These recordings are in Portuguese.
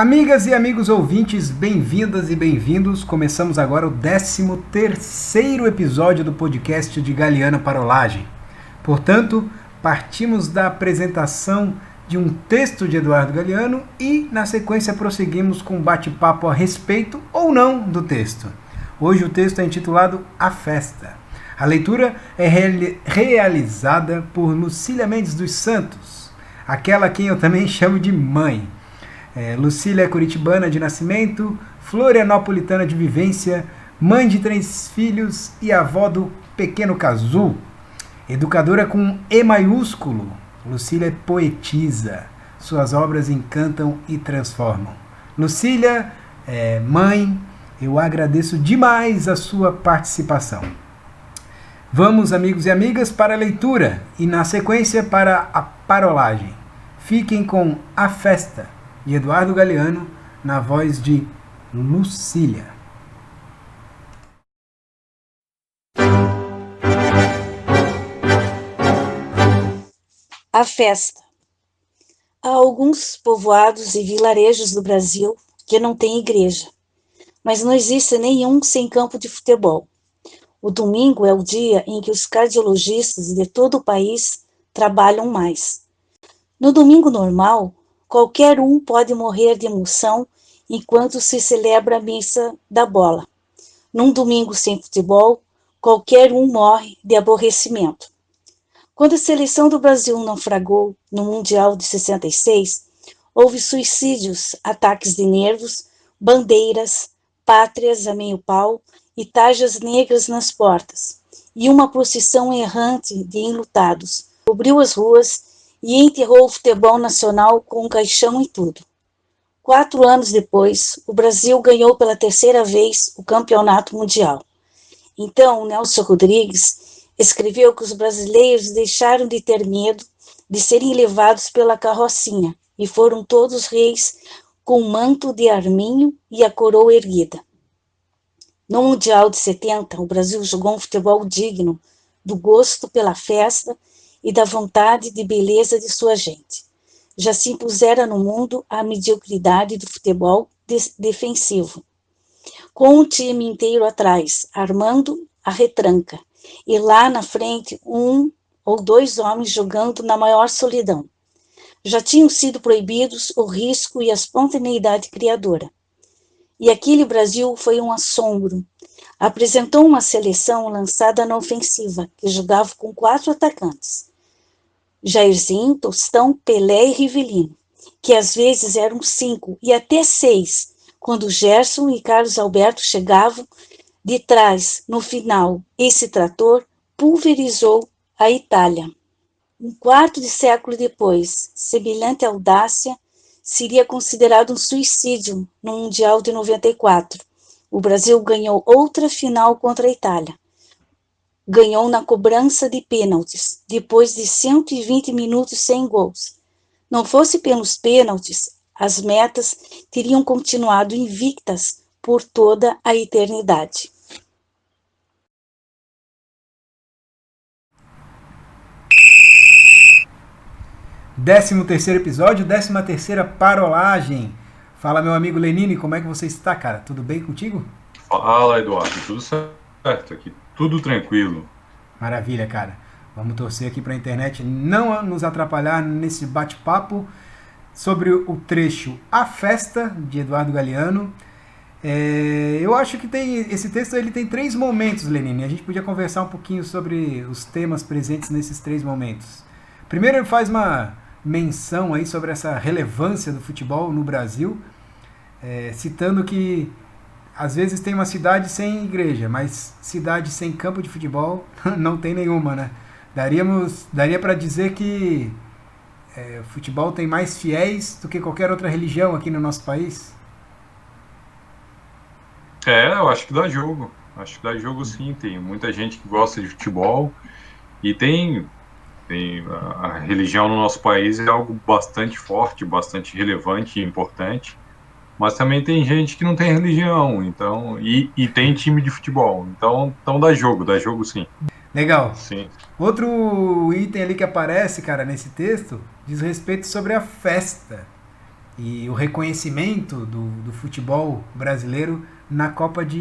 Amigas e amigos ouvintes, bem-vindas e bem-vindos. Começamos agora o 13º episódio do podcast de Galiano Parolagem. Portanto, partimos da apresentação de um texto de Eduardo Galiano e, na sequência, prosseguimos com um bate-papo a respeito ou não do texto. Hoje o texto é intitulado A Festa. A leitura é realizada por Lucília Mendes dos Santos, aquela a quem eu também chamo de mãe. Lucília é curitibana de nascimento, florianopolitana de vivência, mãe de 3 filhos e avó do pequeno Cazu. Educadora com E maiúsculo, Lucília é poetisa. Suas obras encantam e transformam. Lucília, mãe, eu agradeço demais a sua participação. Vamos, amigos e amigas, para a leitura e, na sequência, para a parolagem. Fiquem com A Festa, de Eduardo Galiano, na voz de Lucília. A Festa. Há alguns povoados e vilarejos do Brasil que não têm igreja, mas não existe nenhum sem campo de futebol. O domingo é o dia em que os cardiologistas de todo o país trabalham mais. No domingo normal, qualquer um pode morrer de emoção enquanto se celebra a missa da bola. Num domingo sem futebol, qualquer um morre de aborrecimento. Quando a seleção do Brasil naufragou no Mundial de 66, houve suicídios, ataques de nervos, bandeiras, pátrias a meio pau e tarjas negras nas portas, e uma procissão errante de enlutados cobriu as ruas e enterrou o futebol nacional com um caixão e tudo. 4 anos depois, o Brasil ganhou pela 3ª vez o campeonato mundial. Então, Nelson Rodrigues escreveu que os brasileiros deixaram de ter medo de serem levados pela carrocinha e foram todos reis com o manto de arminho e a coroa erguida. No Mundial de 70, o Brasil jogou um futebol digno do gosto pela festa e da vontade de beleza de sua gente. Já se impusera no mundo a mediocridade do futebol defensivo, com um time inteiro atrás, armando a retranca, e lá na frente 1 ou 2 homens jogando na maior solidão. Já tinham sido proibidos o risco e a espontaneidade criadora. E aquele Brasil foi um assombro. Apresentou uma seleção lançada na ofensiva, que jogava com 4 atacantes. Jairzinho, Tostão, Pelé e Rivelino, que às vezes eram 5 e até 6, quando Gerson e Carlos Alberto chegavam de trás. No final, esse trator pulverizou a Itália. Um quarto de século depois, semelhante audácia seria considerado um suicídio no Mundial de 94. O Brasil ganhou outra final contra a Itália. Ganhou na cobrança de pênaltis, depois de 120 minutos sem gols. Não fosse pelos pênaltis, as metas teriam continuado invictas por toda a eternidade. Décimo terceiro episódio, 13ª parolagem. Fala, meu amigo Lenine, como é que você está, cara? Tudo bem contigo? Fala, Eduardo, tudo certo aqui, tudo tranquilo. Maravilha, cara. Vamos torcer aqui para a internet não nos atrapalhar nesse bate-papo sobre o trecho A Festa, de Eduardo Galiano. Eu acho que esse texto ele tem 3 momentos, Lenine. A gente podia conversar um pouquinho sobre os temas presentes nesses 3 momentos. Primeiro, ele faz uma menção aí sobre essa relevância do futebol no Brasil, citando que às vezes tem uma cidade sem igreja, mas cidade sem campo de futebol não tem nenhuma, né? Daria para dizer que o futebol tem mais fiéis do que qualquer outra religião aqui no nosso país? Eu acho que dá jogo. Acho que dá jogo sim. Tem muita gente que gosta de futebol e a religião no nosso país é algo bastante forte, bastante relevante e importante. Mas também tem gente que não tem religião, então e tem time de futebol. Então dá jogo sim. Legal. Sim. Outro item ali que aparece, cara, nesse texto, diz respeito sobre a festa. e o reconhecimento do futebol brasileiro na Copa de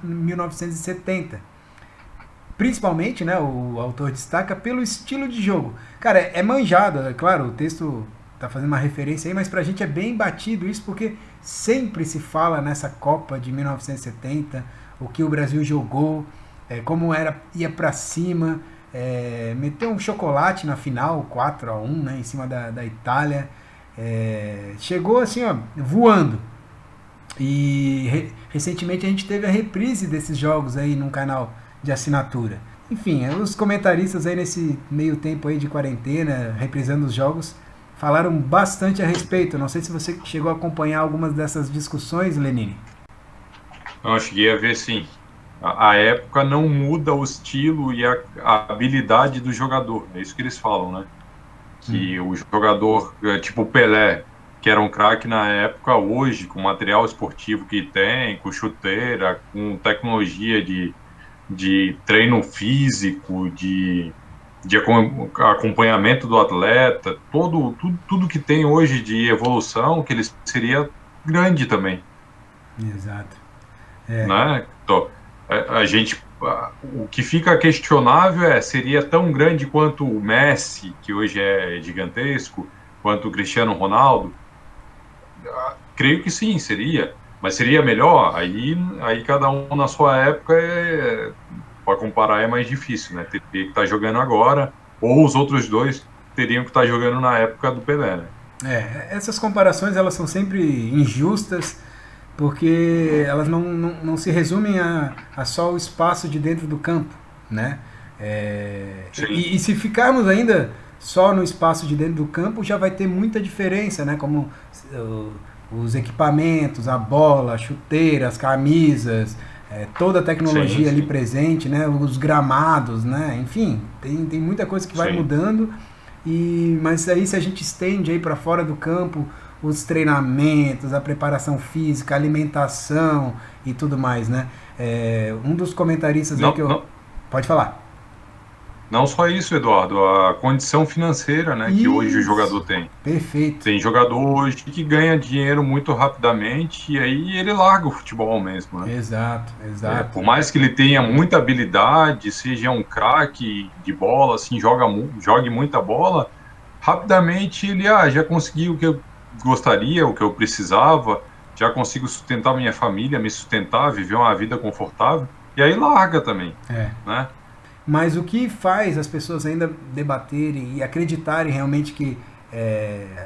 1970. Principalmente, né, o autor destaca pelo estilo de jogo. Cara, é manjado, é claro, o texto tá fazendo uma referência aí, mas pra gente é bem batido isso, porque sempre se fala nessa Copa de 1970, o que o Brasil jogou, como ia pra cima, meteu um chocolate na final, 4-1, né, em cima da Itália. Chegou assim, ó, voando. E recentemente a gente teve a reprise desses jogos aí num canal de assinatura. Enfim, os comentaristas aí nesse meio tempo aí de quarentena, reprisando os jogos, falaram bastante a respeito. Não sei se você chegou a acompanhar algumas dessas discussões, Lenine. Eu cheguei a ver, sim. A época não muda o estilo e a habilidade do jogador. É isso que eles falam, né? Que o jogador, tipo o Pelé, que era um craque na época, hoje, com o material esportivo que tem, com chuteira, com tecnologia de treino físico, de acompanhamento do atleta, tudo que tem hoje de evolução, que ele seria grande também. Exato. Né? Então, o que fica questionável seria tão grande quanto o Messi, que hoje é gigantesco, quanto o Cristiano Ronaldo? Creio que sim, seria. Mas seria melhor? Aí cada um na sua época, para comparar, é mais difícil, né? Teria que estar jogando agora, ou os outros dois teriam que estar jogando na época do Pelé, né? Essas comparações elas são sempre injustas, porque elas não se resumem a só o espaço de dentro do campo, né? E se ficarmos ainda só no espaço de dentro do campo, já vai ter muita diferença, né? Como os equipamentos, a bola, a chuteira, as camisas, toda a tecnologia ali presente, né? Os gramados, né? Enfim, tem muita coisa que vai mudando. Mas aí se a gente estende aí para fora do campo, os treinamentos, a preparação física, a alimentação e tudo mais, né? Um dos comentaristas aí que eu... Pode falar. Não só isso, Eduardo, a condição financeira, né, que hoje o jogador tem. Perfeito. Tem jogador hoje que ganha dinheiro muito rapidamente e aí ele larga o futebol mesmo, né? Exato. Por mais que ele tenha muita habilidade, seja um craque de bola, assim, jogue muita bola, rapidamente ele já conseguiu o que eu gostaria, o que eu precisava, já consigo sustentar minha família, me sustentar, viver uma vida confortável, e aí larga também, né? Mas o que faz as pessoas ainda debaterem e acreditarem realmente que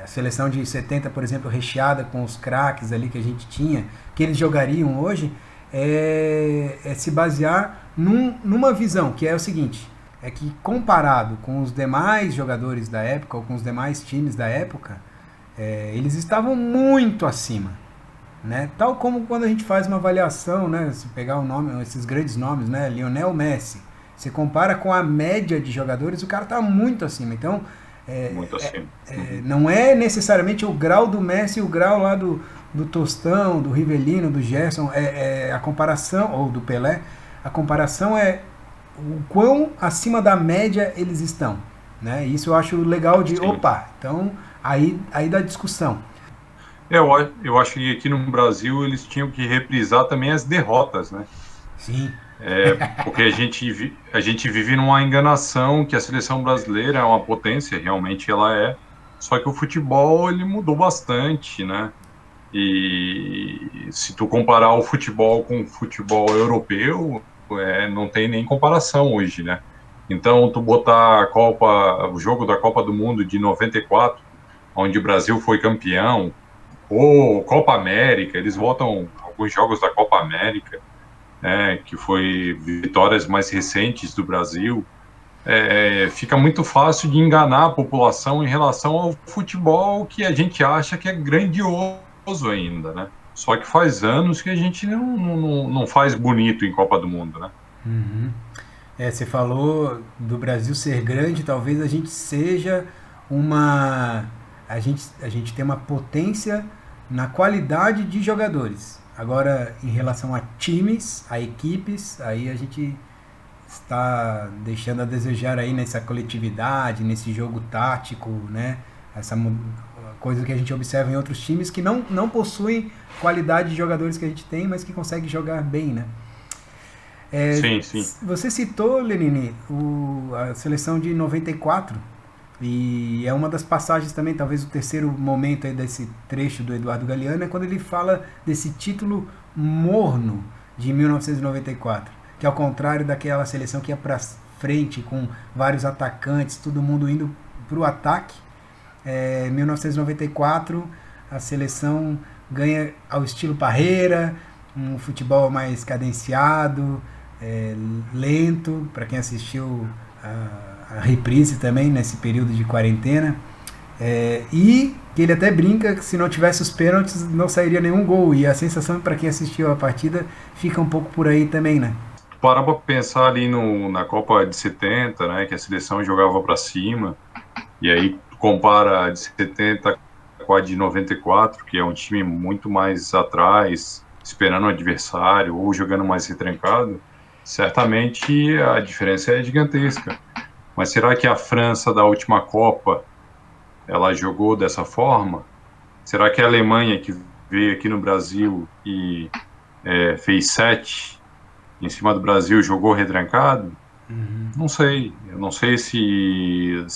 a seleção de 70, por exemplo, recheada com os craques ali que a gente tinha, que eles jogariam hoje, é se basear numa visão, que é o seguinte, é que comparado com os demais jogadores da época, ou com os demais times da época, eles estavam muito acima. Né? Tal como quando a gente faz uma avaliação, né? Se pegar o nome, esses grandes nomes, né? Lionel Messi, você compara com a média de jogadores, o cara está muito acima. Então, muito acima. Não é necessariamente o grau do Messi, o grau lá do Tostão, do Rivelino, do Gerson, a comparação, ou do Pelé, a comparação é o quão acima da média eles estão. Né? Isso eu acho legal de, então aí dá discussão. Eu acho que aqui no Brasil eles tinham que reprisar também as derrotas, né? Sim. Porque a gente vive numa enganação que a seleção brasileira é uma potência, realmente ela é, só que o futebol ele mudou bastante, né? E se tu comparar o futebol com o futebol europeu, não tem nem comparação hoje, né? Então, tu botar o jogo da Copa do Mundo de 94, onde o Brasil foi campeão, ou Copa América, eles botam alguns jogos da Copa América, que foi vitórias mais recentes do Brasil, fica muito fácil de enganar a população em relação ao futebol que a gente acha que é grandioso ainda, né? Só que faz anos que a gente não faz bonito em Copa do Mundo, né? Uhum. Você falou do Brasil ser grande, talvez a gente seja a gente tem uma potência na qualidade de jogadores. Agora, em relação a times, a equipes, aí a gente está deixando a desejar aí nessa coletividade, nesse jogo tático, né? coisa que a gente observa em outros times que não possuem qualidade de jogadores que a gente tem, mas que conseguem jogar bem, né? Sim, sim. Você citou, Lenine, a seleção de 94, e é uma das passagens também, talvez o terceiro momento aí desse trecho do Eduardo Galeano, é quando ele fala desse título morno de 1994, que ao contrário daquela seleção que ia para frente com vários atacantes, todo mundo indo para o ataque, em 1994 a seleção ganha ao estilo Parreira, um futebol mais cadenciado, lento, para quem assistiu a reprise também nesse período de quarentena, e que ele até brinca que se não tivesse os pênaltis não sairia nenhum gol, e a sensação para quem assistiu a partida fica um pouco por aí também, né? Para pensar ali na Copa de 70, né, que a seleção jogava para cima, e aí compara a de 70 com a de 94, que é um time muito mais atrás, esperando o adversário ou jogando mais retrancado, certamente a diferença é gigantesca. Mas será que a França da última Copa ela jogou dessa forma? Será que a Alemanha, que veio aqui no Brasil e fez 7 em cima do Brasil, jogou retrancado? Não sei. Eu não sei se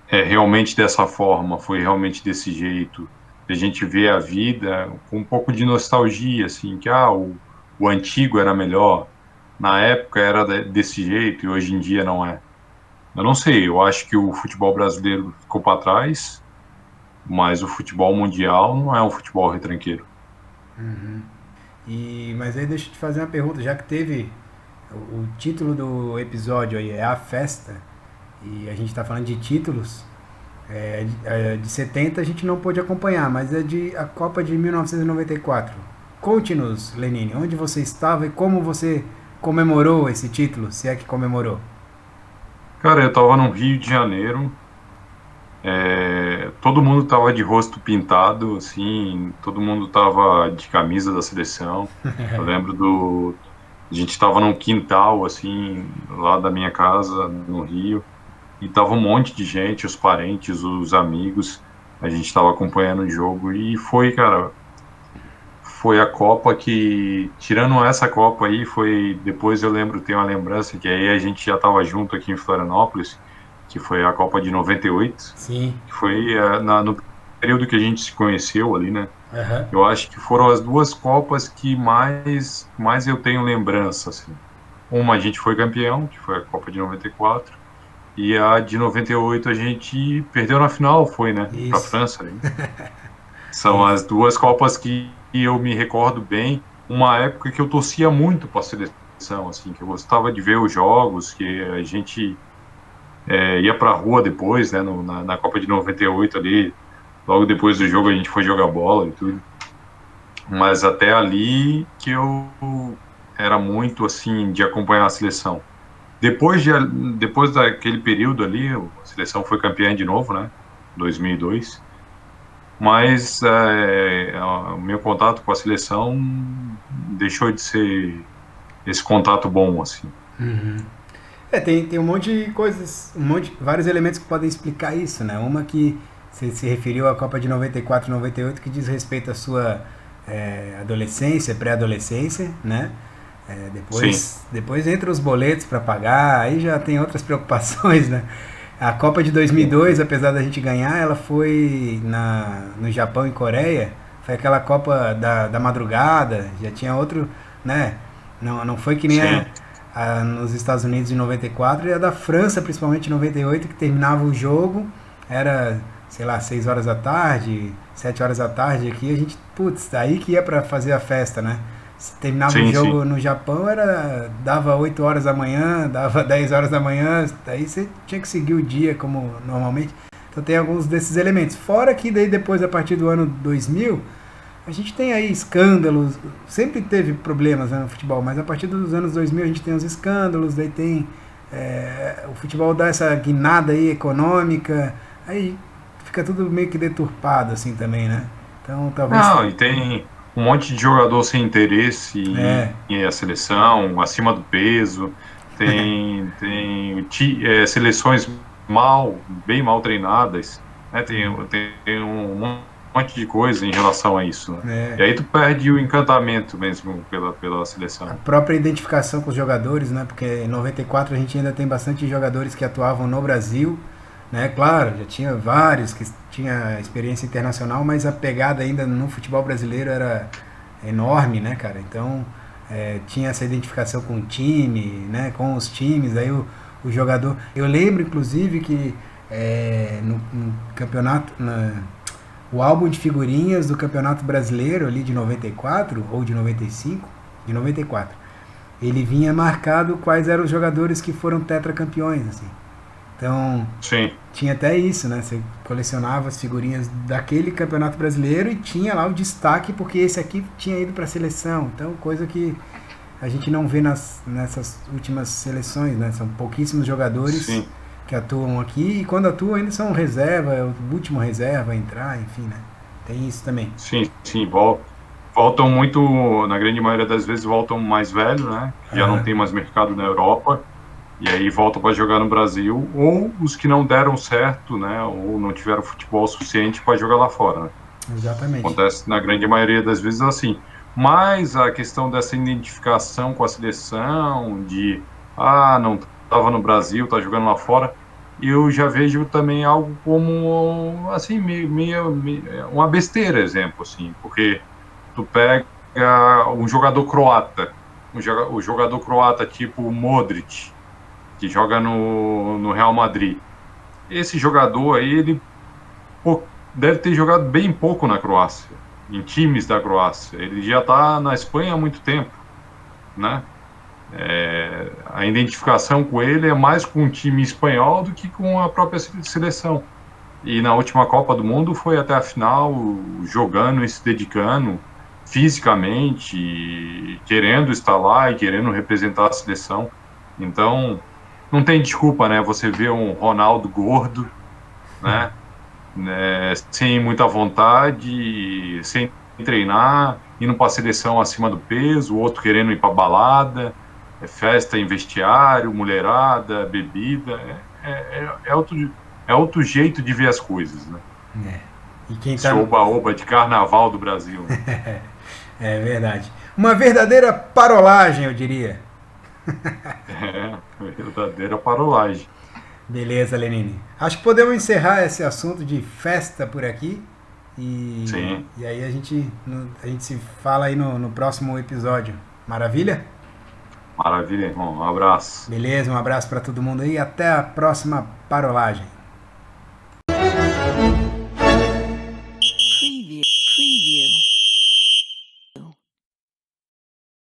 é realmente dessa forma, foi realmente desse jeito. A gente vê a vida com um pouco de nostalgia, assim, que o antigo era melhor, na época era desse jeito e hoje em dia não é. Eu não sei, eu acho que o futebol brasileiro ficou para trás, mas o futebol mundial não é um futebol retranqueiro. Mas aí deixa eu te fazer uma pergunta, já que teve o título do episódio aí é A Festa, e a gente está falando de títulos, de 70 a gente não pôde acompanhar, mas é de a Copa de 1994. Conte-nos, Lenine, onde você estava e como você comemorou esse título, se é que comemorou. Cara, eu estava no Rio de Janeiro, todo mundo estava de rosto pintado, assim, todo mundo estava de camisa da seleção. Eu lembro a gente estava num quintal, assim, lá da minha casa, no Rio, e tava um monte de gente, os parentes, os amigos, a gente estava acompanhando o jogo, e foi, cara, foi a Copa que, tirando essa Copa aí, foi, depois eu lembro, tenho uma lembrança, que aí a gente já estava junto aqui em Florianópolis, que foi a Copa de 98, Sim. que foi no período que a gente se conheceu ali, né? Uhum. Eu acho que foram as duas Copas que mais eu tenho lembrança, assim. Uma a gente foi campeão, que foi a Copa de 94, e a de 98 a gente perdeu na final, foi, né? Para a França. Né? São as duas Copas que eu me recordo bem, uma época que eu torcia muito para a seleção, assim, que eu gostava de ver os jogos, que a gente ia para a rua depois, né? Na Copa de 98 ali, logo depois do jogo a gente foi jogar bola e tudo. Mas até ali que eu era muito, assim, de acompanhar a seleção. Depois daquele período ali, a seleção foi campeã de novo, né? 2002. Mas o meu contato com a seleção deixou de ser esse contato bom, assim. Tem um monte de coisas, vários elementos que podem explicar isso, né? Uma que você se referiu à Copa de 94 e 98, que diz respeito à sua adolescência, pré-adolescência, né? Depois entra os boletos para pagar, aí já tem outras preocupações, né? A Copa de 2002, apesar da gente ganhar, ela foi no Japão e Coreia, foi aquela Copa da madrugada, já tinha outro, né? Não foi que nem nos Estados Unidos em 94, e a da França, principalmente em 98, que terminava o jogo, era, sei lá, 6 horas da tarde, 7 horas da tarde aqui, a gente, aí que ia para fazer a festa, né? Se terminava o jogo no Japão, dava 8 horas da manhã, dava 10 horas da manhã, aí você tinha que seguir o dia como normalmente. Então tem alguns desses elementos. Fora que daí depois, a partir do ano 2000, a gente tem aí escândalos, sempre teve problemas, né, no futebol, mas a partir dos anos 2000 a gente tem os escândalos, daí tem o futebol dá essa guinada aí econômica, aí fica tudo meio que deturpado assim também, né? Então talvez... Não, e tem um monte de jogador sem interesse em a seleção, acima do peso, tem seleções bem mal treinadas, né? Tem um monte de coisa em relação a isso, né? E aí tu perde o encantamento mesmo pela A seleção. própria identificação com os jogadores, né? Porque em 94 a gente ainda tem bastante jogadores que atuavam no Brasil, né? Claro, já tinha vários que tinha experiência internacional, mas a pegada ainda no futebol brasileiro era enorme, né, cara? Então tinha essa identificação com o time, né? Com os times, aí o jogador. Eu lembro, inclusive, que no campeonato, o álbum de figurinhas do Campeonato Brasileiro ali de 94 ou de 95, de 94, ele vinha marcado quais eram os jogadores que foram tetracampeões, assim. Então, Sim, tinha até isso, né? Você colecionava as figurinhas daquele Campeonato Brasileiro e tinha lá o destaque porque esse aqui tinha ido para a seleção. Então, coisa que a gente não vê nessas últimas seleções, né? São pouquíssimos jogadores sim, que atuam aqui e quando atuam ainda são reserva, é o último reserva a entrar, enfim, né? Tem isso também. sim. Voltam muito, na grande maioria das vezes, voltam mais velho, né? Que já não Aham, tem mais mercado na Europa. E aí voltam para jogar no Brasil, ou os que não deram certo, né? Ou não tiveram futebol suficiente para jogar lá fora, né? exatamente. Acontece na grande maioria das vezes assim. Mas a questão dessa identificação com a seleção, não estava no Brasil, está jogando lá fora, eu já vejo também algo como, assim, uma besteira, exemplo, assim, porque tu pega um jogador croata, o jogador croata tipo o Modric, que joga no Real Madrid. Esse jogador aí, ele deve ter jogado bem pouco na Croácia, em times da Croácia. Ele já está na Espanha há muito tempo, né? A identificação com ele é mais com o time espanhol do que com a própria seleção. E na última Copa do Mundo foi até a final, jogando e se dedicando fisicamente, e querendo estar lá e querendo representar a seleção. Então, não tem desculpa, né? Você vê um Ronaldo gordo, né? Sem muita vontade, sem treinar, indo para a seleção acima do peso, o outro querendo ir para balada, festa em vestiário, mulherada, bebida. É outro jeito de ver as coisas, né? E quem Esse tá. oba-oba de carnaval do Brasil, né? É verdade. Uma verdadeira parolagem, eu diria. Verdadeira parolagem. Beleza, Lenine. Acho que podemos encerrar esse assunto de festa por aqui. E, Sim, e aí a gente se fala aí no próximo episódio. Maravilha? maravilha, irmão. Um abraço. Beleza, um abraço para todo mundo aí. Até a próxima parolagem.